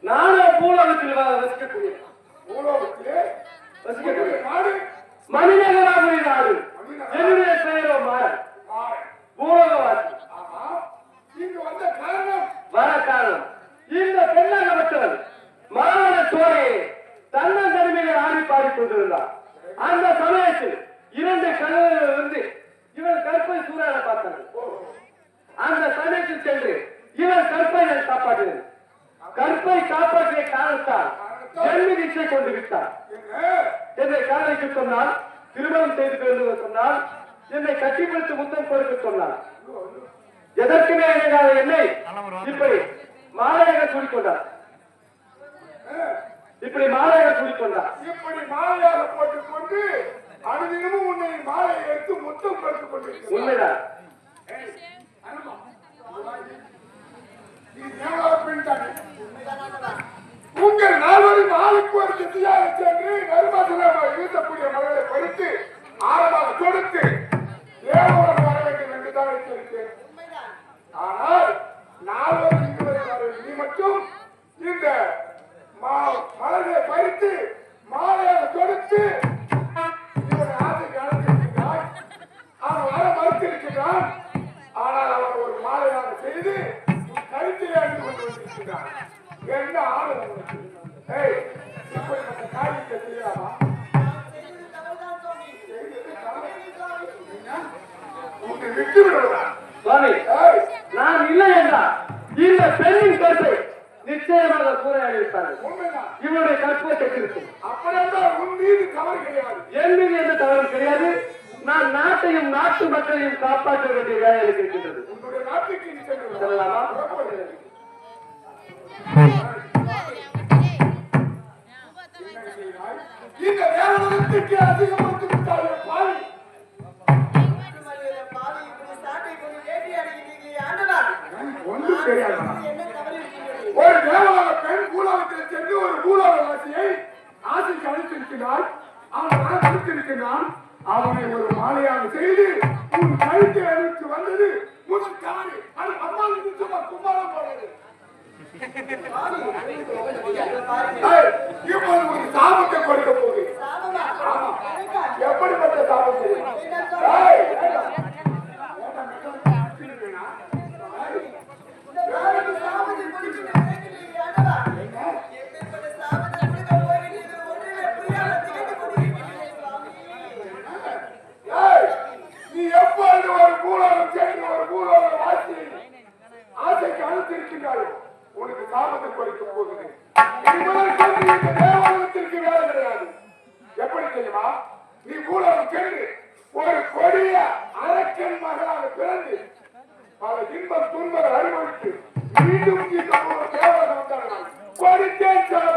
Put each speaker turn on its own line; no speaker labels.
நானே பூலோகத்தில் வசிக்கக்கூடிய மணிநகராபுரி நாடு. என்னுடைய பெயரோ மாறன், பூலோகவாசி. வர காரணம் இந்த பெண்ணாகப்பட்டவன் கொண்டிருந்தார். அந்த சமயத்தில் 2 கழுதைகள் வந்து இவன் கற்பை சூறாட பார்த்தாங்க. அந்த சமயத்தில் சென்று இவன் கற்பை காப்பாற்றினார். கற்பை காப்பாற்றிய காரணத்தால் ஜென்ம தீட்சை கொண்டு விட்டார். என்னை காலைக்கு சொன்னால், திருமணம் செய்து கொண்டு சொன்னால், என்னை கட்டிப்பிடித்து முத்தம் கொடுக்க சொன்னார். எதற்குமே என்னை இப்படி மாலையாக சூடிக்கொண்டார். இப்படி மாலையாக சூடிக்கொண்டார்.
இப்படி மாலையாக போட்டுக் கொண்டு அனுதினமும் உன்னை மாலையை எடுத்து முத்தம் கொடுத்துக் கொண்டிருக்கிறார்.
உண்மைதான்.
உங்கள் நால்வரும் ஆளுக்கு ஒரு திசையாக சென்று நறுமணமாக வீசக்கூடிய மலரை பறித்து ஆரமாக கொடுத்து தேவரம் வர வேண்டும் என்றுதான் வைத்திருக்கிறேன். ஆனால் நால்வரும் இங்கு வரை நீ மட்டும் இந்த மலரை பறித்து மாலையாக கொடுத்து இவனை ஆசைக்கு அழைத்திருக்கிறாய். அவன் வர மறுத்திருக்கிறான். ஆனால் அவன் ஒரு மாலையாக செய்து கருத்தில் அணிந்து கொண்டு வந்திருக்கிறான். என்ன ஆளுநர் இப்படிப்பட்ட காரியத்தை செய்யலாமா? உன்னை விட்டு விடுவதா?
சுவாமி, நான் இல்லை என்றால் இந்த பெண்ணின் கற்பை நிச்சயமாக சூறையாடி விட்டார்கள்.
உண்மைதான்.
இவனுடைய கற்பை கட்டிருக்கும்.
அப்படியென்றால் உன் மீது தவறு கிடையாது.
என் மீது எந்த தவறும் கிடையாது. நான் நாட்டையும் நாட்டு மக்களையும் காப்பாற்ற வேண்டிய வேலை இருக்கின்றது.
உன்னுடைய நாட்டுக்கு நீ சென்று
செல்லலாமா?
இந்த வேலைக்கு அதிகப்படுத்தி விட்டார்கள் பாவி. ஒன்றும் தெரியாது. ஒரு தேவாலய பெண் பூலோகத்தில் சென்று ஒரு பூலோக வாசியை ஆசைக்கு அழைத்திருக்கிறார். அவன் அழைத்திருக்கிறான். அவனை ஒரு மாலையாக செய்து உன் கழுத்தை அழித்து வந்தது முதல் காணி. அது அம்மாவுக்கு சும்மா கும்பாலம் போனது. இப்போது ஒரு சாபத்தை கொடுக்க போகிறேன். எப்படிப்பட்ட சாபம் தெரியும்? நீ எப்பொழுது ஒரு பூலோகம் சேர்ந்து ஒரு பூலோக வாசி ஆசைக்கு அழைத்திருக்கிறாரோ உனக்கு சாபத்தை கொடுக்க போகிறேன். தேவாலயத்திற்கு வேலை கிடையாது. எப்படி தெரியுமா? நீ பூலோகம் சென்று ஒரு கொடிய அரக்கன் மகளாக பிறந்து பல இன்பம் துன்பங்கள் அனுபவித்து மீண்டும் தேவாலயம் கொடுத்தேன் சாபம்.